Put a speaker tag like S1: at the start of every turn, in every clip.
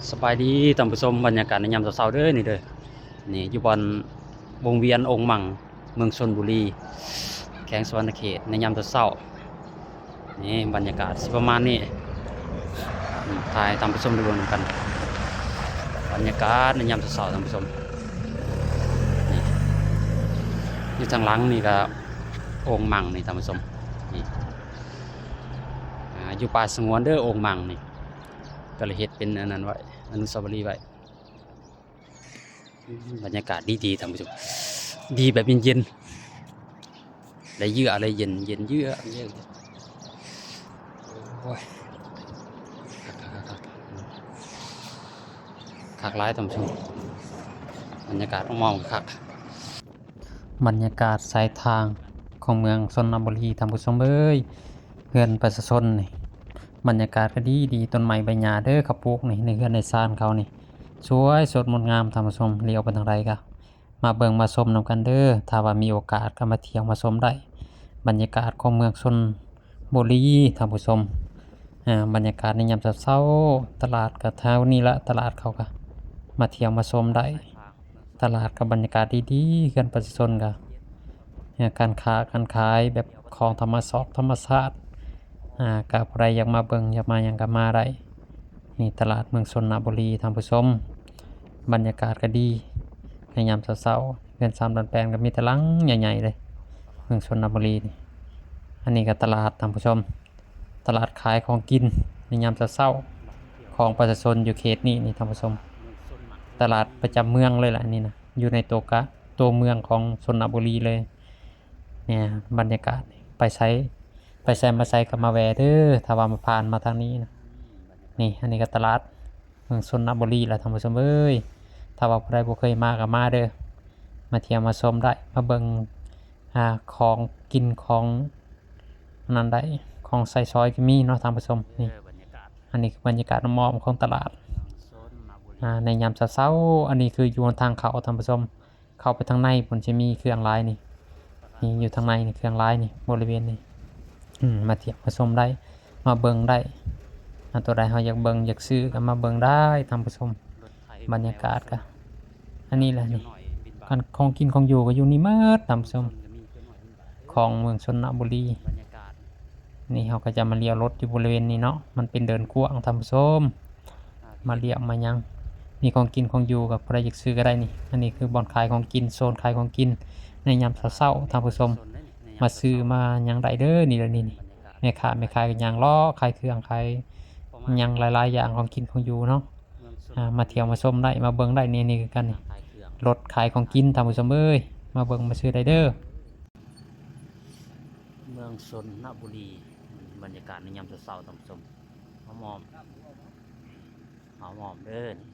S1: สบายดีท่านผู้ชมบรรยากาศในยามเช้าๆเด้อนี่เด้อนี่อยู่บอนวงเวียนองค์หมั่งเมืองชลบุรีแขวงสวรรณเขตในยามเช้าๆนี่บรรยากาศสิประมาณนี้ถ่ายท่านผู้ชมได้เบิ่งกันบรรยากาศในยามเช้าๆท่านผู้ชมนี่อยู่ทางหลังนี่ก็องค์หมั่งนี่ท่านผู้ชมนี่อยู่ป่าสงวนเด้อองค์หมั่งนี่ก็เลยเฮ็ดเป็นอันนั้นไว้อนุสาวรีย์ไว้ บรรยากาศดีๆท่านผู้ชมดีแบบเย็นๆได้เยือกอะไรเย็นเย็นเยือกโอ้ยคักหลายท่านผู้ชมบรรยากาศมองคักบรรยากาศสายทางของเมืองชนบุรีท่านผู้ชมเอ้ยเฮือนประชาชนนี่บรรยากาศก็ดีต้นไม้ใบหญ้าเด้อเขาปลูกนี่ในเฮือนในศาลเขานี่สวยสดงดงามท่านผู้ชมเลี้ยวไปทางใดก็มาเบิ่งมาชมนำกันเด้อถ้าว่ามีโอกาสก็มาเที่ยวมาชมได้บรรยากาศของเมืองชนบุรีท่านผู้ชมบรรยากาศในยามเช้าตลาดก็แถวนี้ละตลาดเขาก็มาเที่ยวมาชมได้ตลาดกับบรรยากาศดีๆเฮือนประชาชนก็การค้าการขายแบบของธรรมชาติกับใครอยากมาเบิ่งอยากมาหยังก็มาได้นี่ตลาดเมืองชนบุรีท่านผู้ชมบรรยากาศก็ดีในยามเช้าๆเฮือน3ดันแปลงก็มีแต่หลังใหญ่ๆเลยเมืองชนบุรีนี่อันนี้ก็ตลาดท่านผู้ชมตลาดขายของกินในยามเช้าๆของประชาชนอยู่เขตนี้นี่ท่านผู้ชมตลาดประจำเมืองเลยล่ะนี่นะอยู่ในตัวเมืองของชนบุรีเลยเนี่ยบรรยากาศไปใช้มาใช้กับมาแวเด้อถ้าว่ามาผ่านมาทางนี้นะนี่อันนี้ก็ตลาดเมืองชนบุรีแหละท่านผู้ชมเอ้ยถ้าว่าผู้ใดบ่เคยมาก็มาเด้อมาเที่ยวมาชมได้มาเบิ่งของกินของนั้นได้ของใส่ซอยก็มีเนาะท่านผู้ชมนี่อันนี้คือบรรยากาศมอมของตลาดในยามเช้าๆอันนี้คืออยู่ทางเขาท่านผู้ชมเข้าไปทางในผมจะมีเครื่องลายนี่อยู่ทางในนี่เครื่องลายนี่บริเวณนี้มาเที่ยวมาชมได้มาเบิ่งได้ตัวใดเราอยากเบิ่งอยากซื้อก็มาเบิ่งได้ท่านผู้ชมบรรยากาศก็อันนี้แหละนี่ของกินของอยู่ก็อยู่นี่หมดท่านผู้ชมของเมืองชนบุรีนี่เราก็จะมาเลี้ยวรถอยู่บริเวณนี้เนาะมันเป็นเดินกว้างท่านผู้ชมมาเลี้ยวมายังมีของกินของอยู่กับใครอยากซื้อก็ได้นี่อันนี้คือบ่อนขายของกินโซนขายของกินในยามเช้าๆท่านผู้ชมมาซื้อมายังได้เด้อนี่เลยนี่แม่ค้าก็ยังล้อขายเครื่องขายยังหลายๆอย่างของกินของอยู่เนาะมาเที่ยวมาชมได้มาเบิ่งได้นี่คือกันนี่รถขายของกินท่านผู้ชมเอ้ยมาเบิ่งมาซื้อได้เด้อเมืองชนบุรีบรรยากาศในยามเช้าๆท่านผู้ชมหอมเด้อนี่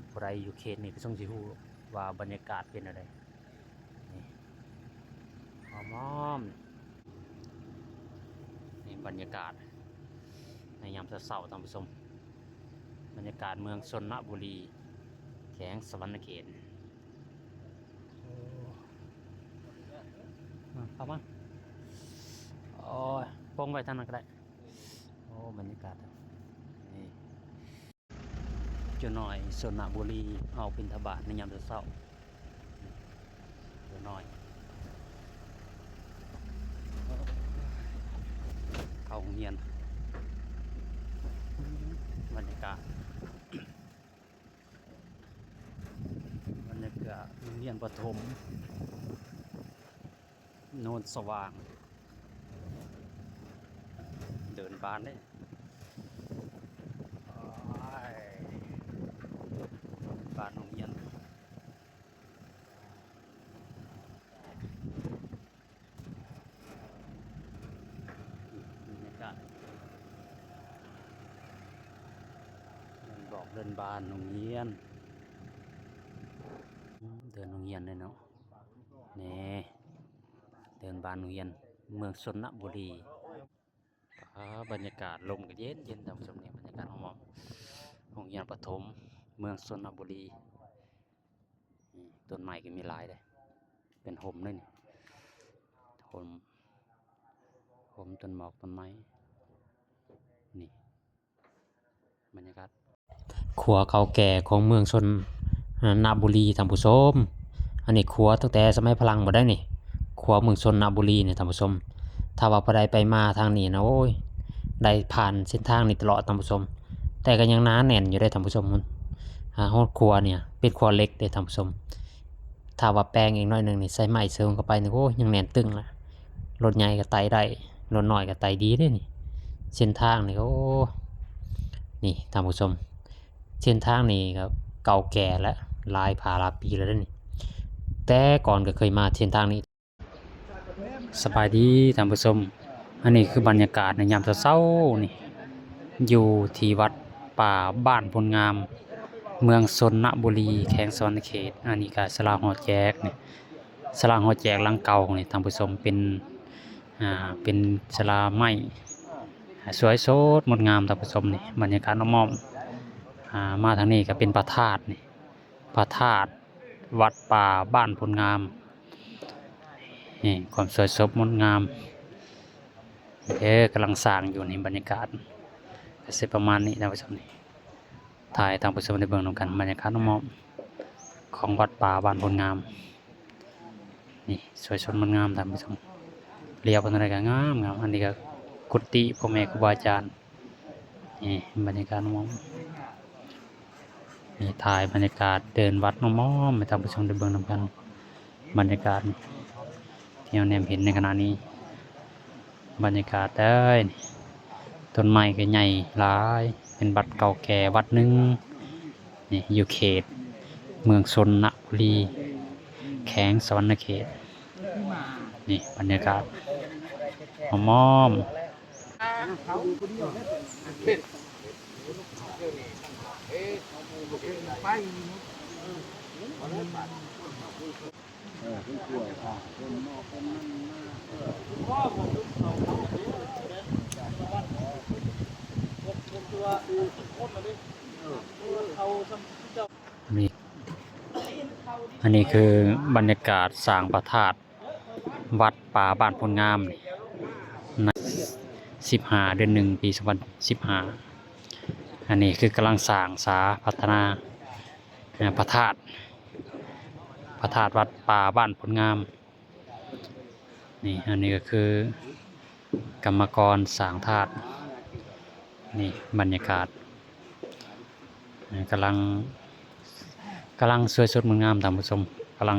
S1: ผู้ใดอยู่เขตนี่ก็ต้องสิฮู้ว่าบรรยากาศเป็นอะไรนี่หอมนี่บรรยากาศในยามเช้าๆท่านผู้ชมบรรยากาศเมืองชนบุรีแขวงสวรรณเขตเข้ามาโอ้ยปงไว้ทางนั้นก็ได้โอ้บรรยากาศนี่เจ้าหน่อยชนบุรีเอาบิณฑบาตในยามเช้าเจ้าหน่อยเข้าโรงเรียนบรรยากาศโรงเรียนประถมโนนสว่างเดินบานได้บานโรงเรียนบรรยากาศเดินบานโรงเรียนเดินโรงเรียนเลยเนาะนี่เดินบานโรงเรียนเมืองชนบุรีบรรยากาศลมก็เย็นท่านผู้ชมเนี่ยบรรยากาศหอมโรงเรียนประถมเมืองชนบุรีต้นไม้ก็มีหลายเลยเป็นห่มเลยนี่ห่มต้นหมอกต้นไม้นี่ บรรยากาศขัวเก่าแก่ของเมืองชนนาบุรีท่านผู้ชมอันนี้ขัวตั้งแต่สมัยพลังบ่ได้นี่ขัวเมืองชนนาบุรีนี่ท่านผู้ชมถ้าว่าผู้ใดไปมาทางนี้นะโอ้ยได้ผ่านเส้นทางนี้ตลอดท่านผู้ชมแต่ก็ยังหนาแน่นอยู่ได้ท่านผู้ชมห้องครัวเนี่ยเป็นครัวเล็กเด้ท่านผู้ชมถ้าว่าแปลงอีกน้อยนึงนี่ใส่ไม้เสริมเข้าไปนี่โอ้ยยังแน่นตึงละรถใหญ่ก็ไต่ได้รถน้อยก็ไต่ดีเด้นี่เส้นทางนี่โอ้นี่ท่านผู้ชมเส้นทางนี่ก็เก่าแก่และหลายปีแล้วนี่แต่ก่อนก็เคยมาเส้นทางนี้สบายดีท่านผู้ชมอันนี้คือบรรยากาศในยามเช้าๆนี่อยู่ที่วัดป่าบ้านพลงามเมืองชนบุรีแขวงสวรรณเขตอันนี้ก็ศาลาหอแจกนี่ศาลาหอแจกหลังเก่านี่ท่านผู้ชมเป็นศาลาไม้สวยสดงดงามท่านผู้ชมนี่บรรยากาศน้อมมาทางนี้ก็เป็นพระธาตุนี่พระธาตุวัดป่าบ้านพลงามนี่ความสวยสดงดงามกำลังสร้างอยู่ในบรรยากาศก็สิประมาณนี้ท่านผู้ชมนี่ถ่ายทางผู้ชมในเบื้องนำกันบรรยากาศน้อมของวัดป่าบ้านพลงามนี่สวยสดงดงามท่านผู้ชมเรียบเป็นอะไรกันงามอันนี้ก็กุฏิพ่อแม่ครูบาอาจารย์นี่บรรยากาศน้อมนี่ถ่ายบรรยากาศเดินวัดน้อมไปทางผู้ชมในเบื้องนำกันบรรยากาศที่เราแนมเห็นในขณะนี้บรรยากาศได้ต้นไม้ก็ใหญ่หลายเป็นวัดเก่าแก่วัดหนึ่งนี่อยู่เขตเมืองชนบุรีแขวงสวรรณเขตนี่บรรยากาศมอมนี่อันนี้คือบรรยากาศสร้างพระธาตุวัดป่าบ้านพลงามใน15 เดือน 1 ปี 2015อันนี้คือกำลังสร้างพัฒนาพระธาตุวัดป่าบ้านพลงามนี่อันนี้ก็คือกรรมกรสร้างธาตุนี่บรรยากาศกำลังสวยสดงดงามท่านผู้ชมกำลัง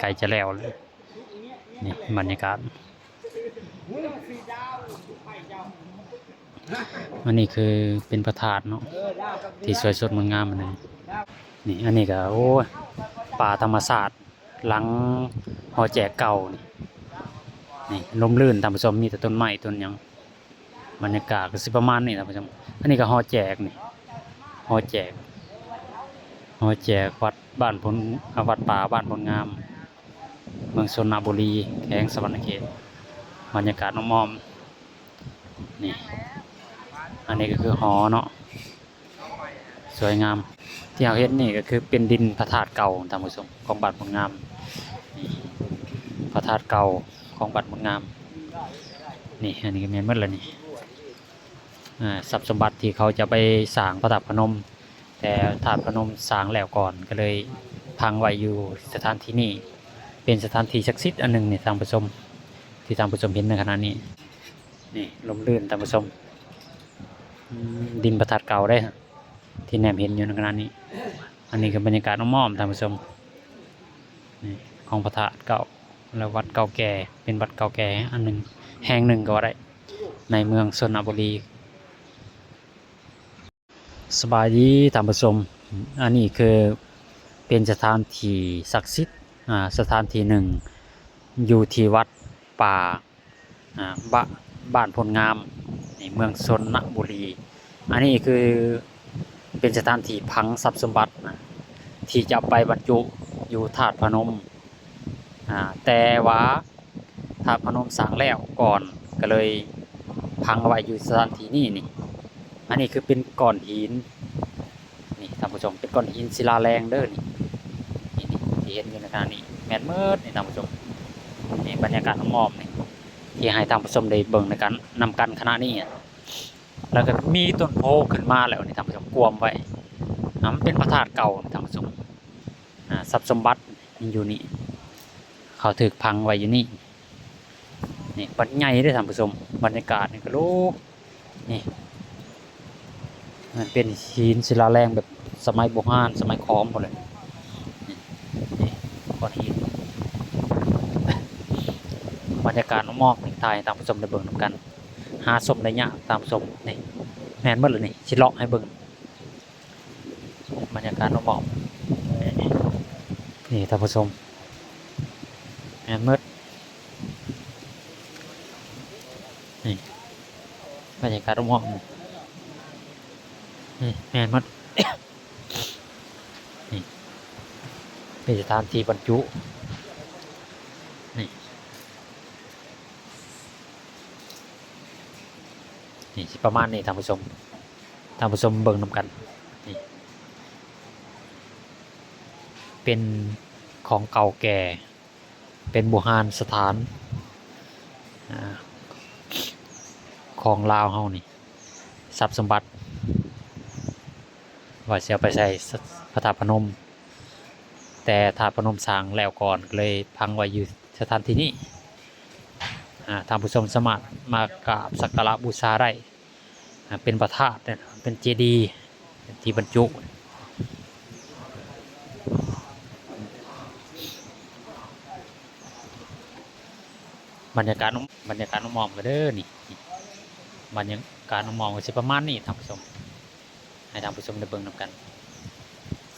S1: ใกล้จะแล้วเลยนี่บรรยากาศอันนี้คือเป็นพระธาตุเนาะที่สวยสดงดงามอันนึงนี่อันนี้ก็โอ้ป่าธรรมศาสตร์หลังหอแจกเก่านี่ลมลื่นท่านผู้ชมมีแต่ต้นไม้ต้นหยังบรรยากาศก็สิประมาณนี้ท่านผู้ชมอันนี้ก็หอแจกนี่หอแจกวัดบ้านพลวัดป่าบ้านพลงามเมืองชนบุรีแขวงสวรรณเขตบรรยากาศน้อมนี่อันนี้ก็คือหอเนาะสวยงามที่เราเห็นนี่ก็คือเป็นดินพระธาตุเก่าท่านผู้ชมของบ้านพลงามนี่พระธาตุเก่าของบ้านพลงามนี่อันนี้ก็แม่นหมดแล้วนี่ทรัพย์สมบัติที่เขาจะไปสร้างพระธาตุพนมแต่ธาตุพนมสร้างแล้วก่อนก็เลยพังไว้อยู่สถานที่นี้เป็นสถานที่ศักดิ์สิทธิ์อันหนึ่งนี่ท่านผู้ชมที่ท่านผู้ชมเห็นในขณะนี้นี่ลมลื่นท่านผู้ชมดินพระธาตุเก่าได้ที่แนมเห็นอยู่ในขณะนี้อันนี้คือบรรยากาศน้อมท่านผู้ชมนี่ของพระธาตุเก่าแล้ววัดเก่าแก่เป็นวัดเก่าแก่อันหนึ่งแห่งหนึ่งก็ว่าได้ในเมืองชนบุรีสบายดีท่านผู้ชมอันนี้คือเป็นสถานที่ศักดิ์สิทธิ์สถานที่หนึ่งอยู่ที่วัดป่าบ้านพลงามในเมืองชนบุรีอันนี้คือเป็นสถานที่พังทรัพย์สมบัติที่จะไปบรรจุอยู่ธาตุพนมแต่ว่าธาตุพนมสร้างแล้วก่อนก็เลยพังเอาไว้อยู่สถานที่นี่อันนี้คือเป็นก้อนหินนี่ท่านผู้ชมเป็นก้อนหินศิลาแรงเด้อนี่ที่เห็นอยู่ในขณะนี้แม่นเมิดนี่ท่านผู้ชมนี่บรรยากาศมอมนี่ที่ให้ท่านผู้ชมได้เบิ่งในการนำกันคณะนี้ แล้วก็มีต้นโพขึ้นมาแล้วนี่ท่านผู้ชมกวมไว้มันเป็นพระธาตุเก่าท่านผู้ชมทรัพย์สมบัติอยู่นี่เขาถึกพังไว้อยู่นี่นี่ปัดใหญ่เด้อท่านผู้ชมบรรยากาศนี่ก็โลนี่มันเป็นหินศิลาแรงแบบสมัยโบราณสมัยขอมหมดเลยนี่ก้อนหินบรรยากาศหมอกถ่ายตามผู้ชมได้เบิ่งนำกัน หาชมได้ยากตามชมนี่แม่นเบิดเลยนี่สิเลาะให้เบิ่งบรรยากาศหมอกนี่ท่านผู้ชมแม่นเบิดนี่บรรยากาศหมอกนี่แม่นเบิด นี่เป็นสถานที่บรรจุนี่นี่สิประมาณนี้ท่านผู้ชมเบิ่งนำกันนี่เป็นของเก่าแก่เป็นโบราณสถานของลาวเฮานี่ทรัพย์สมบัติว่าสิเอาไปใส่พระธาตุพนมแต่ธาตุพนมสร้างแล้วก่อนเลยพังไว้อยู่สถานที่นี้ท่านผู้ชมสามารถมากราบสักการะบูชาได้เป็นพระธาตุเป็นเจดีย์ที่บรรจุบรรยากาศน้องมองกันเด้อนี่บรรยากาศน้องมองก็สิประมาณนี้ท่านผู้ชมให้ท่านผู้ชมได้เบิ่งนำกัน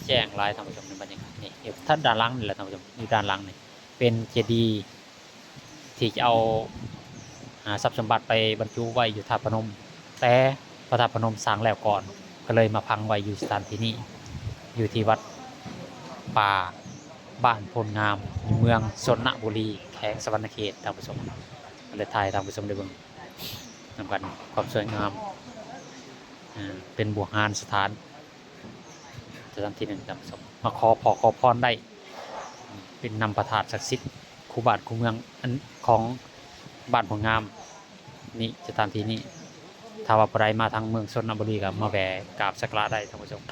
S1: แจ้งลายท่านผู้ชมในบรรยากาศนี่อยู่ท่านด้านหลังนี่แหละท่านผู้ชมอยู่ด้านหลังนี่เป็นเจดีย์ที่จะเอาทรัพย์สมบัติไปบรรจุไว้อยู่ธาตุพนมแต่พระธาตุพนมสร้างแล้วก่อนก็เลยมาพังไว้อยู่สถานที่นี้อยู่ที่วัดป่าบ้านพลงามอยู่เมืองชนบุรีแขวงสะวรรณเขตท่านผู้ชมก็เลยถ่ายท่านผู้ชมได้เบิ่งนำกันความสวยงามเป็นโบราณสถานที่หนึ่งท่านผู้ชมมาขอพรได้เป็นนำประทาดศักดิ์สิทธิ์คู่บ้านคู่เมืองอันของบ้านพลงามนี่สถานที่นี้ถ้าว่าผู้ใดมาทางเมืองชนบุรีก็มาแวะกราบสักการะได้ท่านผู้ชม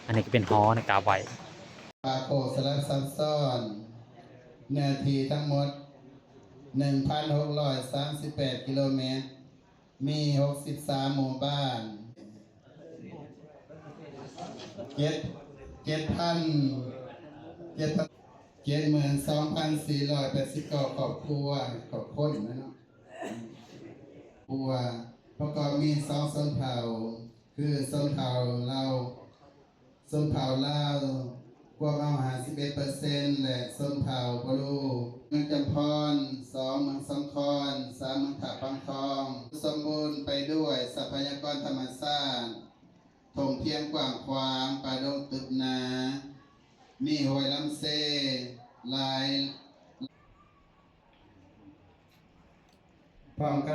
S1: อันนี้ก็เป็นหอในกราบไหว้
S2: ปาโกสลักซับซ้อนเนื้อที่ทั้งหมด 1,638 กิโลเมตรมี 63 หมู่บ้าน72,489 ครอบครัวครอบคนนะเนาะครัวประกอบมี2ชนเผ่าคือชนเผ่าลาวพวกเอา51%และชนเผ่าบลูเมืองจำพร2เมืองสองคอน3เมืองถาปังทองสมบูรณ์ไปด้วยทรัพยากรธรรมชาติท่องเที่ยวกว้างขวางป่าดงตึกหนามีห้วยลำเซหลายพร้อมกัน